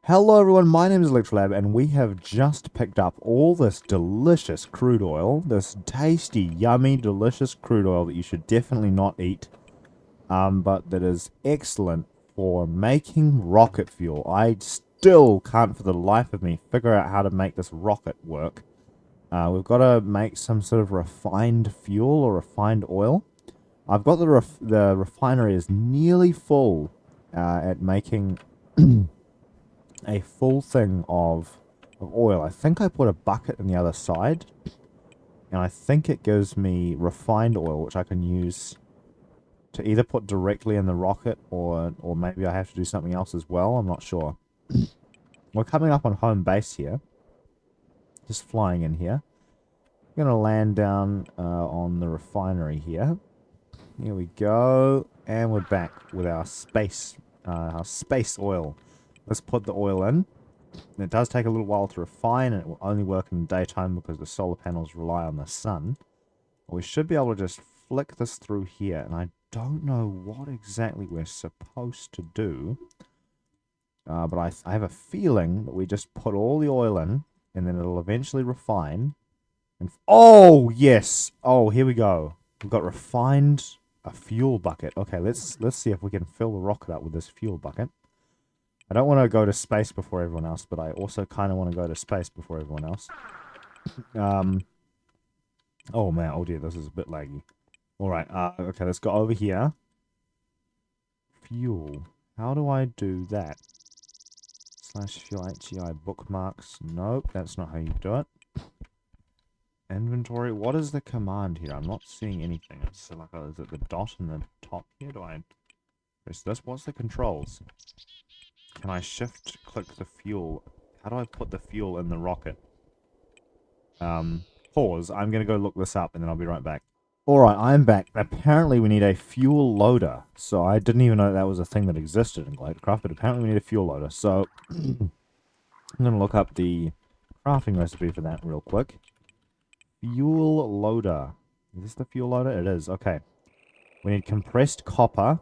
Hello everyone, my name is Olectralab and we have just picked up all this delicious crude oil, this tasty, yummy, delicious crude oil that you should definitely not eat, but that is excellent for making rocket fuel. I still can't for the life of me figure out how to make this rocket work. We've got to make some sort of refined fuel or refined oil. I've got the refinery is nearly full at making a full thing of oil. I think I put a bucket on the other side, and I think it gives me refined oil, which I can use to either put directly in the rocket, or maybe I have to do something else as well. I'm not sure. We're coming up on home base here. Just flying in here. We're going to land down on the refinery here. Here we go. And we're back with our space oil. Let's put the oil in. It does take a little while to refine, and it will only work in the daytime because the solar panels rely on the sun. But we should be able to just flick this through here, and I don't know what exactly we're supposed to do. But I have a feeling that we just put all the oil in, and then it'll eventually refine. And oh, yes! Oh, here we go. We've got refined a fuel bucket. Okay, let's see if we can fill the rocket up with this fuel bucket. I don't want to go to space before everyone else, but I also kind of want to go to space before everyone else. Oh man, oh dear, this is a bit laggy. Alright, okay, let's go over here. Fuel. How do I do that? Slash fuel HEI bookmarks. Nope, that's not how you do it. Inventory. What is the command here? I'm not seeing anything. It's like, is it the dot in the top here? Do I press this? What's the controls? Can I shift click the fuel? How do I put the fuel in the rocket? Pause. I'm going to go look this up and then I'll be right back. Alright, I'm back. Apparently we need a fuel loader. So I didn't even know that was a thing that existed in galacticraft, but apparently we need a fuel loader. So I'm going to look up the crafting recipe for that real quick. Fuel loader. Is this the fuel loader? It is. Okay. We need compressed copper,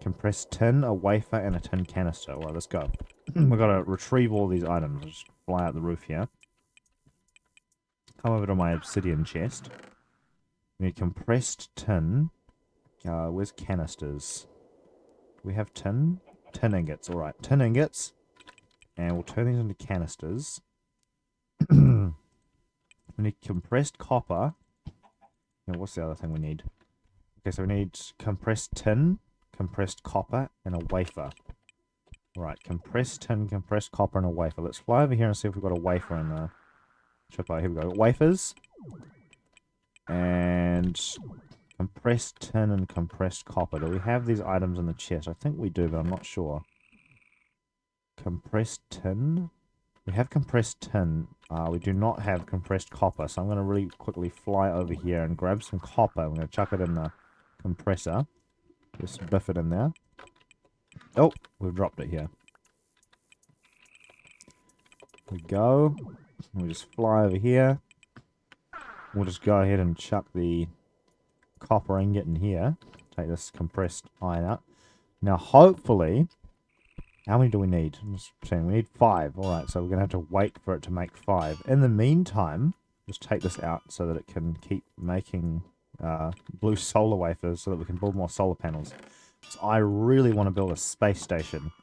compressed tin, a wafer, and a tin canister. Alright, let's go. We've got to retrieve all these items. Just fly out the roof here. Come over to my obsidian chest. We need compressed tin. Where's canisters? Do we have tin? Tin ingots. Alright, tin ingots. And we'll turn these into canisters. We need compressed copper. Now, what's the other thing we need? Okay, so we need compressed tin, compressed copper, and a wafer. Right, compressed tin, compressed copper, and a wafer. Let's fly over here and see if we've got a wafer in the chipper. Here we go. Wafers. And compressed tin and compressed copper. Do we have these items in the chest? I think we do, but I'm not sure. Compressed tin? We have compressed tin. We do not have compressed copper, so I'm going to really quickly fly over here and grab some copper. I'm going to chuck it in the compressor. Just biff it in there. Oh, we've dropped it here. Here we go. We'll just fly over here. We'll just go ahead and chuck the copper ingot in here. Take this compressed iron out. Now, hopefully... How many do we need? I'm just saying, we need 5. Alright, so we're going to have to wait for it to make 5. In the meantime, just take this out so that it can keep making blue solar wafers so that we can build more solar panels. So I really want to build a space station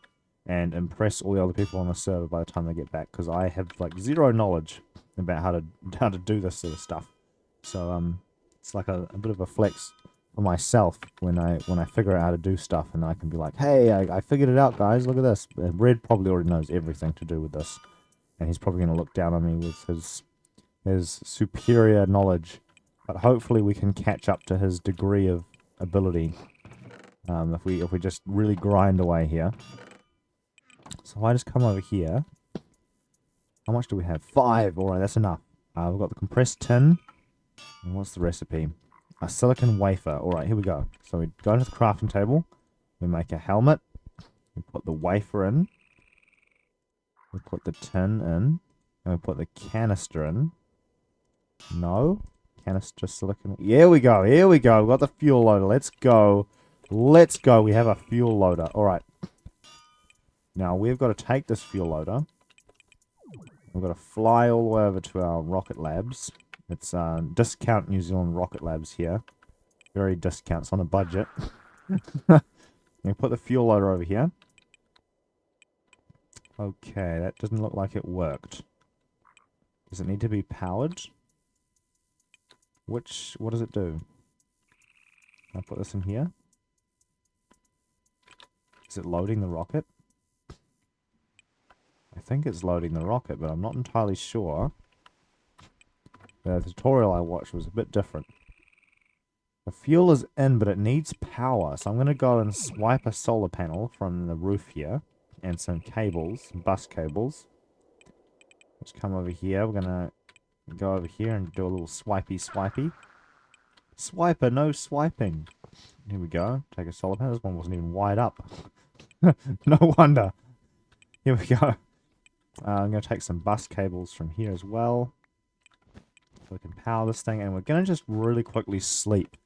and impress all the other people on the server by the time they get back, because I have like zero knowledge about how to do this sort of stuff. So it's like a bit of a flex for myself when I figure out how to do stuff, and I can be like, hey, I figured it out, guys, look at this. And Red probably already knows everything to do with this, and he's probably going to look down on me with his superior knowledge, but hopefully we can catch up to his degree of ability if we just really grind away here. So if I just come over here, how much do we have? 5. Alright, that's enough. We've got the compressed tin, and what's the recipe? A silicon wafer. Alright, here we go. So we go to the crafting table. We make a helmet. We put the wafer in. We put the tin in. And we put the canister in. No. Canister silicon. Here we go. Here we go. We've got the fuel loader. Let's go. Let's go. We have a fuel loader. Alright. Now, we've got to take this fuel loader. We've got to fly all the way over to our rocket labs. It's discount New Zealand rocket labs here. Very discounts on a budget. We put the fuel loader over here. Okay, that doesn't look like it worked. Does it need to be powered? What does it do? Can I put this in here? Is it loading the rocket? I think it's loading the rocket, but I'm not entirely sure. The tutorial I watched was a bit different. The fuel is in, but it needs power. So I'm going to go and swipe a solar panel from the roof here. And some cables, bus cables. Let's come over here. We're going to go over here and do a little swipey. Swiper, no swiping. Here we go. Take a solar panel. This one wasn't even wired up. No wonder. Here we go. I'm going to take some bus cables from here as well. So we can power this thing. And we're going to just really quickly sleep.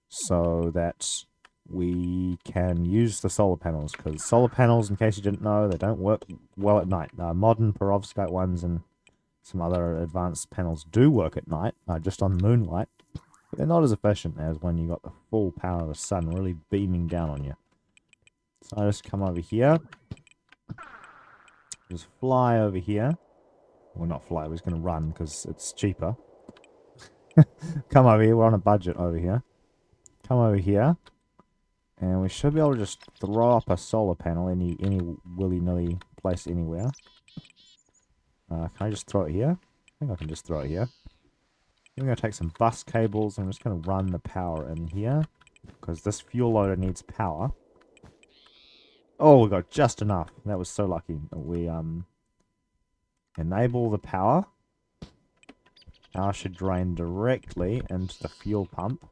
So that we can use the solar panels. Because solar panels, in case you didn't know, they don't work well at night. Modern perovskite ones and some other advanced panels do work at night. Just on moonlight. But they're not as efficient as when you got the full power of the sun really beaming down on you. So I just come over here. Just fly over here. Well, not fly, we're just going to run because it's cheaper. Come over here, we're on a budget over here. Come over here. And we should be able to just throw up a solar panel any willy-nilly place anywhere. Can I just throw it here? I think I can just throw it here. I'm going to take some bus cables. I'm just going to run the power in here. Because this fuel loader needs power. Oh, we got just enough. That was so lucky. We enable the power. Power should drain directly into the fuel pump.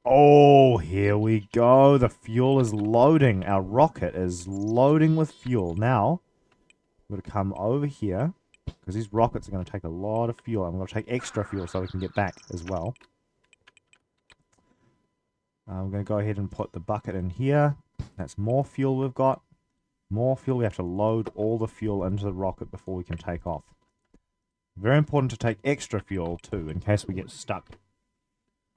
Oh, here we go. The fuel is loading. Our rocket is loading with fuel. Now, we're going to come over here. Because these rockets are going to take a lot of fuel. I'm going to take extra fuel so we can get back as well. I'm going to go ahead and put the bucket in here. That's more fuel we've got. More fuel. We have to load all the fuel into the rocket before we can take off. Very important to take extra fuel too, in case we get stuck.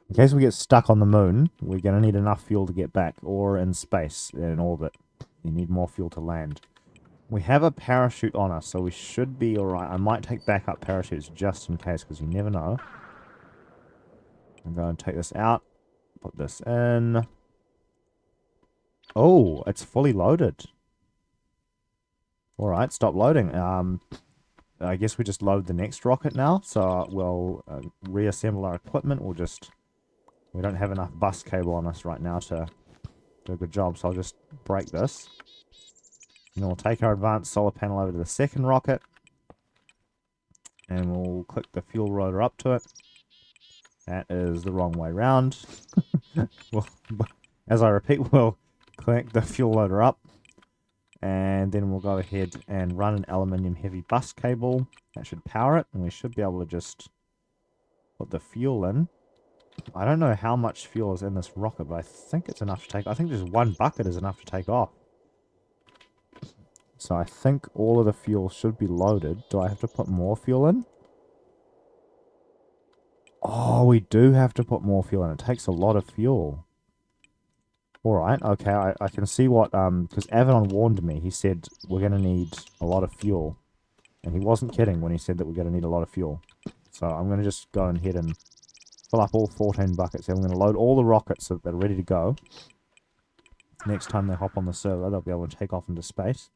In case we get stuck on the moon, we're going to need enough fuel to get back, or in space, in orbit. You need more fuel to land. We have a parachute on us, so we should be alright. I might take backup parachutes just in case, because you never know. I'm going to take this out, put this in. Oh, it's fully loaded. Alright, stop loading. I guess we just load the next rocket now, so we'll reassemble our equipment. We don't have enough bus cable on us right now to do a good job, so I'll just break this. And then we'll take our advanced solar panel over to the second rocket. And we'll click the fuel rotor up to it. That is the wrong way round. As I repeat, we'll click the fuel loader up. And then we'll go ahead and run an aluminium heavy bus cable. That should power it. And we should be able to just put the fuel in. I don't know how much fuel is in this rocket, but I think it's enough to take. I think just one bucket is enough to take off. So I think all of the fuel should be loaded. Do I have to put more fuel in? Oh, we do have to put more fuel in. It takes a lot of fuel. Alright, okay, I can see what, because Avalon warned me. He said we're going to need a lot of fuel. And he wasn't kidding when he said that we're going to need a lot of fuel. So I'm going to just go ahead and fill up all 14 buckets. And I'm going to load all the rockets so that they're ready to go. Next time they hop on the server, they'll be able to take off into space.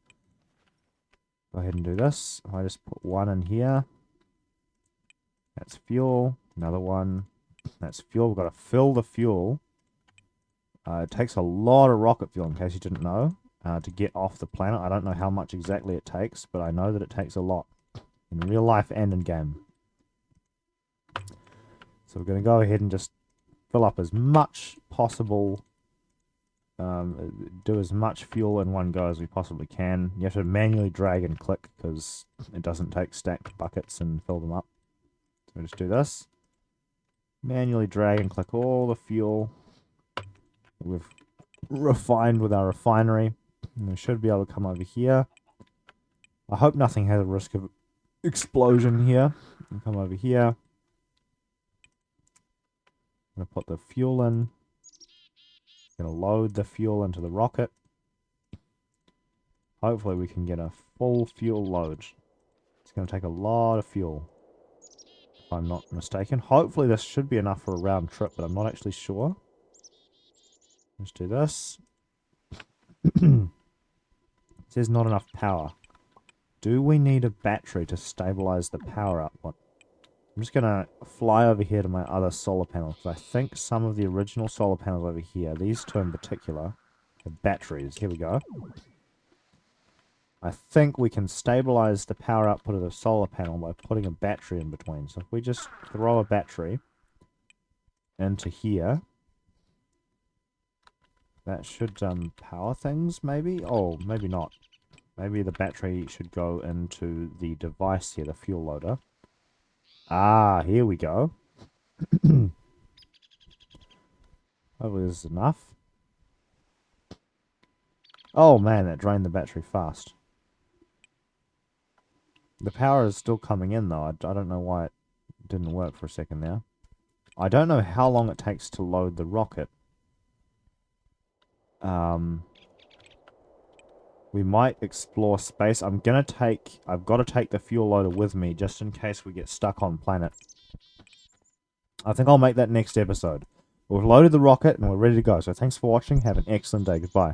Go ahead and do this. I just put one in here. That's fuel. Another one. That's fuel. We've got to fill the fuel. It takes a lot of rocket fuel, in case you didn't know, to get off the planet. I don't know how much exactly it takes, but I know that it takes a lot. In real life and in game. So we're going to go ahead and just fill up as much possible. Do as much fuel in one go as we possibly can. You have to manually drag and click because it doesn't take stacked buckets and fill them up. So we just do this. Manually drag and click all the fuel we've refined with our refinery. And we should be able to come over here. I hope nothing has a risk of explosion here. And come over here. I'm going to put the fuel in. Going to load the fuel into the rocket. Hopefully we can get a full fuel load. It's going to take a lot of fuel, if I'm not mistaken. Hopefully this should be enough for a round trip, but I'm not actually sure. Let's do this. It says not enough power. Do we need a battery to stabilize the power output? I'm just going to fly over here to my other solar panel, because I think some of the original solar panels over here, these two in particular, have batteries. Here we go. I think we can stabilize the power output of the solar panel by putting a battery in between. So if we just throw a battery into here, that should power things, maybe? Oh, maybe not. Maybe the battery should go into the device here, the fuel loader. Ah, here we go. Hopefully this is enough. Oh man, that drained the battery fast. The power is still coming in though. I don't know why it didn't work for a second there. I don't know how long it takes to load the rocket. We might explore space. I've got to take the fuel loader with me just in case we get stuck on planet. I think I'll make that next episode. We've loaded the rocket and we're ready to go. So thanks for watching. Have an excellent day. Goodbye.